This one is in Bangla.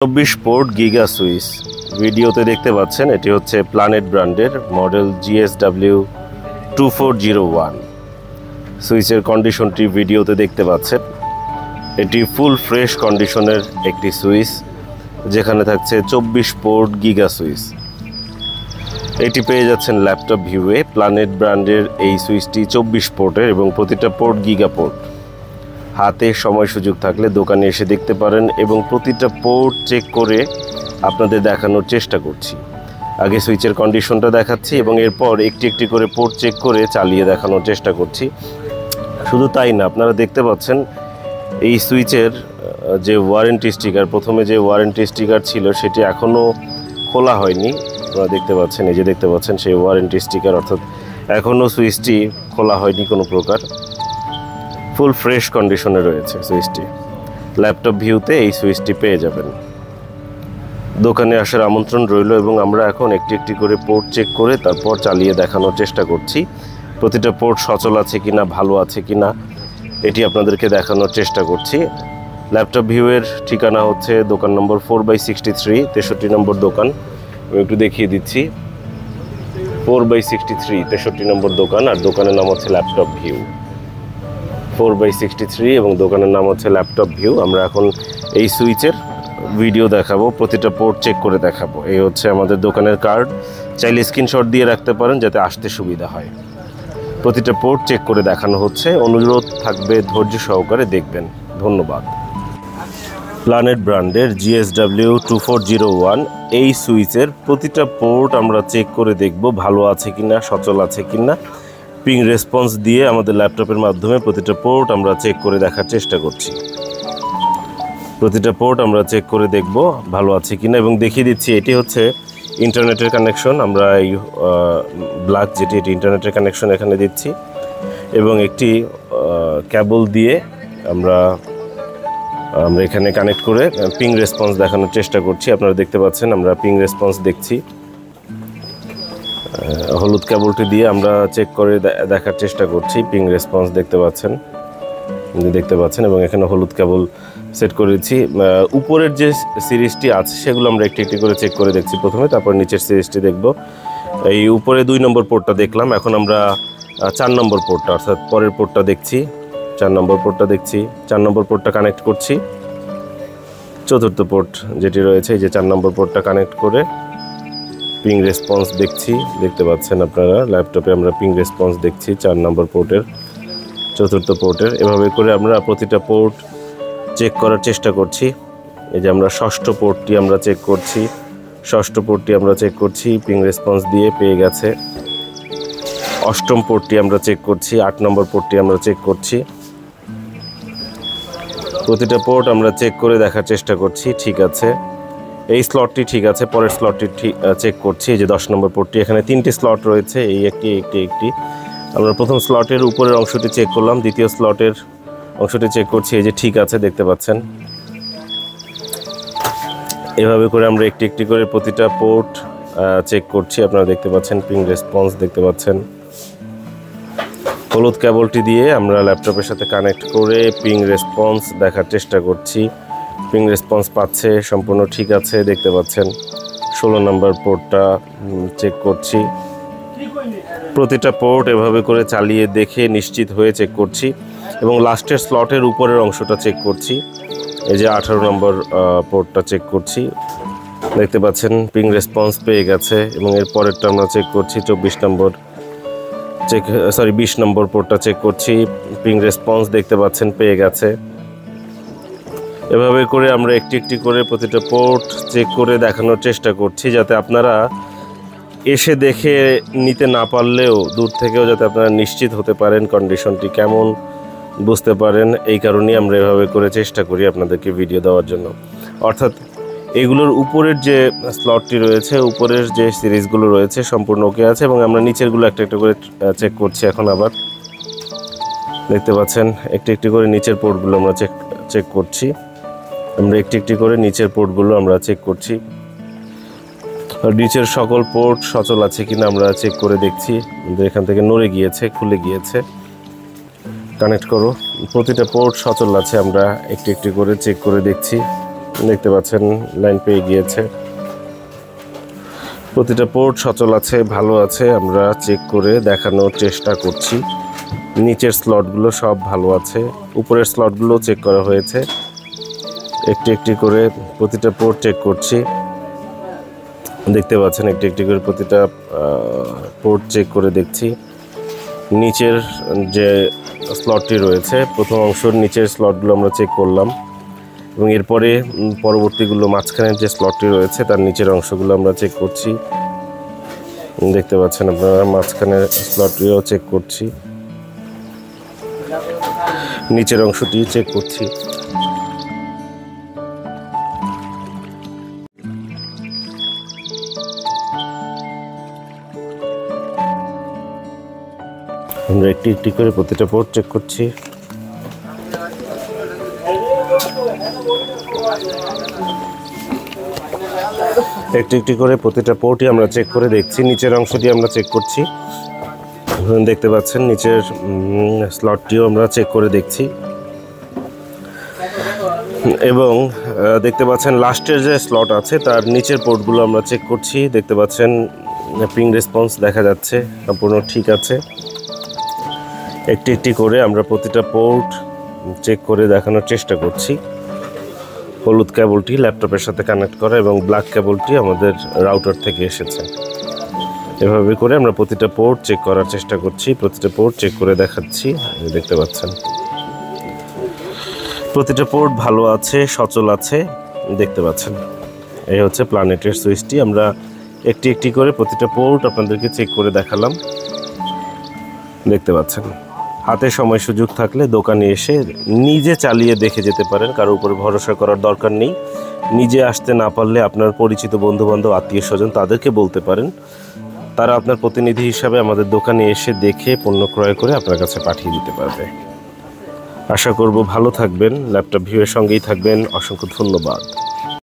24 পোর্ট গিগা সুইচ ভিডিওতে দেখতে পাচ্ছেন। এটি হচ্ছে প্ল্যানেট ব্র্যান্ডের মডেল GSW 2401 সুইচের কন্ডিশনটি ভিডিওতে দেখতে পাচ্ছেন। এটি ফুল ফ্রেশ কন্ডিশনের একটি সুইচ, যেখানে থাকছে 24 পোর্ট গিগা সুইচ। এটি পেয়ে যাচ্ছেন ল্যাপটপ ভিউয়ে। প্ল্যানেট ব্র্যান্ডের এই সুইচটি 24 পোর্টের এবং প্রতিটা পোর্ট গিগা পোর্ট। হাতে সময় সুযোগ থাকলে দোকানে এসে দেখতে পারেন এবং প্রতিটা পোর্ট চেক করে আপনাদের দেখানোর চেষ্টা করছি। আগে সুইচের কন্ডিশনটা দেখাচ্ছি এবং এরপর একটি একটি করে পোর্ট চেক করে চালিয়ে দেখানোর চেষ্টা করছি। শুধু তাই না, আপনারা দেখতে পাচ্ছেন এই সুইচের যে ওয়ারেন্টি স্টিকার, প্রথমে যে ওয়ারেন্টি স্টিকার ছিল সেটি এখনও খোলা হয়নি। আপনারা দেখতে পাচ্ছেন, এই যে দেখতে পাচ্ছেন সেই ওয়ারেন্টি স্টিকার, অর্থাৎ এখনও সুইচটি খোলা হয়নি কোনো প্রকার। ফুল ফ্রেশ কন্ডিশনে রয়েছে সুইচটি। ল্যাপটপ ভিউতে এই সুইচটি পেয়ে যাবেন। দোকানে আসার আমন্ত্রণ রইল এবং আমরা এখন একটি একটি করে পোর্ট চেক করে তারপর চালিয়ে দেখানোর চেষ্টা করছি। প্রতিটা পোর্ট সচল আছে কিনা, ভালো আছে কিনা, এটি আপনাদেরকে দেখানোর চেষ্টা করছি। ল্যাপটপ ভিউয়ের ঠিকানা হচ্ছে দোকান নম্বর 4/63, 63 নম্বর দোকান। আমি একটু দেখিয়ে দিচ্ছি, 4/63, 63 নম্বর দোকান। আর দোকানের নাম হচ্ছে ল্যাপটপ ভিউ। 4/63 এবং দোকানের নাম হচ্ছে ল্যাপটপ ভিউ। আমরা এখন এই সুইচের ভিডিও দেখাবো, প্রতিটা পোর্ট চেক করে দেখাবো। এই হচ্ছে আমাদের দোকানের কার্ড, চাইলে স্ক্রিনশট দিয়ে রাখতে পারেন যাতে আসতে সুবিধা হয়। প্রতিটা পোর্ট চেক করে দেখানো হচ্ছে, অনুরোধ থাকবে ধৈর্য সহকারে দেখবেন। ধন্যবাদ। প্ল্যানেট ব্র্যান্ডের GSW 2401 এই সুইচের প্রতিটা পোর্ট আমরা চেক করে দেখব ভালো আছে কিনা, সচল আছে কিনা। পিং রেসপন্স দিয়ে আমাদের ল্যাপটপের মাধ্যমে প্রতিটা পোর্ট আমরা চেক করে দেখার চেষ্টা করছি। প্রতিটা পোর্ট আমরা চেক করে দেখব ভালো আছে কিনা এবং দেখিয়ে দিচ্ছি এটি হচ্ছে ইন্টারনেটের কানেকশন। আমরা এই ব্ল্যাক যেটি, এটি ইন্টারনেটের কানেকশন এখানে দিচ্ছি এবং একটি কেবল দিয়ে আমরা এখানে কানেক্ট করে পিং রেসপন্স দেখানোর চেষ্টা করছি। আপনারা দেখতে পাচ্ছেন আমরা পিং রেসপন্স দেখছি। হলুদ কেবলটি দিয়ে আমরা চেক করে দেখার চেষ্টা করছি। পিং রেসপন্স দেখতে পাচ্ছেন এবং এখানে হলুদ কেবল সেট করেছি। উপরের যে সিরিজটি আছে সেগুলো আমরা একটি একটি করে চেক করে দেখছি প্রথমে, তারপর নিচের সিরিজটি দেখব। এই উপরে 2 নম্বর পোর্টটা দেখলাম, এখন আমরা 4 নম্বর পোর্টটা অর্থাৎ পরের পোর্টটা দেখছি। 4 নম্বর পোর্টটা দেখছি, 4 নম্বর পোর্টটা কানেক্ট করছি। চতুর্থ পোর্ট যেটি রয়েছে, এই যে 4 নম্বর পোর্টটা কানেক্ট করে পিং রেসপন্স দেখছি। দেখতে পাচ্ছেন আপনারা ল্যাপটপে আমরা পিং রেসপন্স দেখছি 4 নম্বর পোর্টের, চতুর্থ পোর্টের। এভাবে করে আমরা প্রতিটা পোর্ট চেক করার চেষ্টা করছি। এই যে আমরা ষষ্ঠ পোর্টটি আমরা চেক করছি, ষষ্ঠ পোর্টটি আমরা চেক করছি, পিং রেসপন্স দিয়ে পেয়ে গেছে। অষ্টম পোর্টটি আমরা চেক করছি, 8 নম্বর পোর্টটি আমরা চেক করছি। প্রতিটা পোর্ট আমরা চেক করে দেখার চেষ্টা করছি, ঠিক আছে। এই স্লটটি ঠিক আছে, পরের স্লটটি চেক করছি। এই যে 10 নম্বর পোর্টটি, এখানে 3টি স্লট রয়েছে, এই একটি। আমরা প্রথম স্লটের উপরের অংশটি চেক করলাম, দ্বিতীয় স্লটের অংশটি চেক করছি। এই যে ঠিক আছে, দেখতে পাচ্ছেন। এভাবে করে আমরা একটি একটি করে প্রতিটা পোর্ট চেক করছি। আপনারা দেখতে পাচ্ছেন পিং রেসপন্স দেখতে পাচ্ছেন। হলুদ কেবলটি দিয়ে আমরা ল্যাপটপের সাথে কানেক্ট করে পিং রেসপন্স দেখার চেষ্টা করছি। পিং রেসপন্স পাচ্ছে, সম্পূর্ণ ঠিক আছে, দেখতে পাচ্ছেন। 16 নম্বর পোর্টটা চেক করছি। প্রতিটা পোর্ট এভাবে করে চালিয়ে দেখে নিশ্চিত হয়ে চেক করছি এবং লাস্টের স্লটের উপরের অংশটা চেক করছি। এই যে 18 নম্বর পোর্টটা চেক করছি, দেখতে পাচ্ছেন পিং রেসপন্স পেয়ে গেছে এবং এর পরেরটা আমরা চেক করছি। 20 নম্বর পোর্টটা চেক করছি, পিং রেসপন্স দেখতে পাচ্ছেন পেয়ে গেছে। এভাবে করে আমরা একটি একটি করে প্রতিটা পোর্ট চেক করে দেখানোর চেষ্টা করছি, যাতে আপনারা এসে দেখে নিতে না পারলেও দূর থেকেও যাতে আপনারা নিশ্চিত হতে পারেন কন্ডিশনটি কেমন, বুঝতে পারেন। এই কারণেই আমরা এভাবে করে চেষ্টা করি আপনাদেরকে ভিডিও দেওয়ার জন্য। অর্থাৎ এগুলোর উপরের যে স্লটটি রয়েছে, উপরের যে সিরিজগুলো রয়েছে সম্পূর্ণ ওকে আছে এবং আমরা নিচেরগুলো একটা একটা করে চেক করছি। এখন আবার দেখতে পাচ্ছেন একটি একটি করে নিচের পোর্টগুলো আমরা চেক করছি। আমরা একটি একটি করে নিচের পোর্টগুলো আমরা চেক করছি। নিচের সকল পোর্ট সচল আছে কিনা আমরা চেক করে দেখছি। এখান থেকে নড়ে গিয়েছে, খুলে গিয়েছে। কানেক্ট করো, প্রতিটা পোর্ট সচল আছে, আমরা একটি একটি করে চেক করে দেখছি। দেখতে পাচ্ছেন লাইন পেয়ে গিয়েছে। প্রতিটা পোর্ট সচল আছে, ভালো আছে, আমরা চেক করে দেখানোর চেষ্টা করছি। নিচের স্লটগুলো সব ভালো আছে, উপরের স্লটগুলো চেক করা হয়েছে। একটি একটি করে প্রতিটা পোর্ট চেক করছি। দেখতে পাচ্ছেন একটি একটি করে প্রতিটা পোর্ট চেক করে দেখছি। নিচের যে স্লটটি রয়েছে, প্রথম অংশের নিচের স্লটগুলো আমরা চেক করলাম এবং এরপরে পরবর্তীগুলো মাঝখানের যে স্লটটি রয়েছে তার নিচের অংশগুলো আমরা চেক করছি। দেখতে পাচ্ছেন আপনারা মাঝখানের স্লটটিও চেক করছি, নিচের অংশটি চেক করছি। আমরা একটি একটি করে প্রতিটা পোর্ট চেক করছি। একটি একটি করে প্রতিটা পোর্টই আমরা চেক করে দেখছি। নিচের অংশটি আমরা চেক করছি। দেখতে পাচ্ছেন নিচের স্লটটিও আমরা চেক করে দেখছি এবং দেখতে পাচ্ছেন লাস্টের যে স্লট আছে তার নিচের পোর্টগুলো আমরা চেক করছি। দেখতে পাচ্ছেন পিং রেসপন্স দেখা যাচ্ছে, সম্পূর্ণ ঠিক আছে। একটি একটি করে আমরা প্রতিটা পোর্ট চেক করে দেখানোর চেষ্টা করছি। হলুদ কেবলটি ল্যাপটপের সাথে কানেক্ট করা এবং ব্ল্যাক কেবলটি আমাদের রাউটার থেকে এসেছে। এভাবে করে আমরা প্রতিটা পোর্ট চেক করার চেষ্টা করছি, প্রতিটা পোর্ট চেক করে দেখাচ্ছি। দেখতে পাচ্ছেন প্রতিটা পোর্ট ভালো আছে, সচল আছে। দেখতে পাচ্ছেন এই হচ্ছে প্ল্যানেটের সুইচটি। আমরা একটি একটি করে প্রতিটা পোর্ট আপনাদেরকে চেক করে দেখালাম। দেখতে পাচ্ছেন হাতে সময় সুযোগ থাকলে দোকানে এসে নিজে চালিয়ে দেখে যেতে পারেন, কারোর উপরে ভরসা করার দরকার নেই। নিজে আসতে না পারলে আপনার পরিচিত বন্ধুবান্ধব, আত্মীয় স্বজন তাদেরকে বলতে পারেন, তারা আপনার প্রতিনিধি হিসাবে আমাদের দোকানে এসে দেখে পণ্য ক্রয় করে আপনার কাছে পাঠিয়ে দিতে পারবে। আশা করব ভালো থাকবেন, ল্যাপটপ ভিউয়ের সঙ্গেই থাকবেন। অসংখ্য ধন্যবাদ।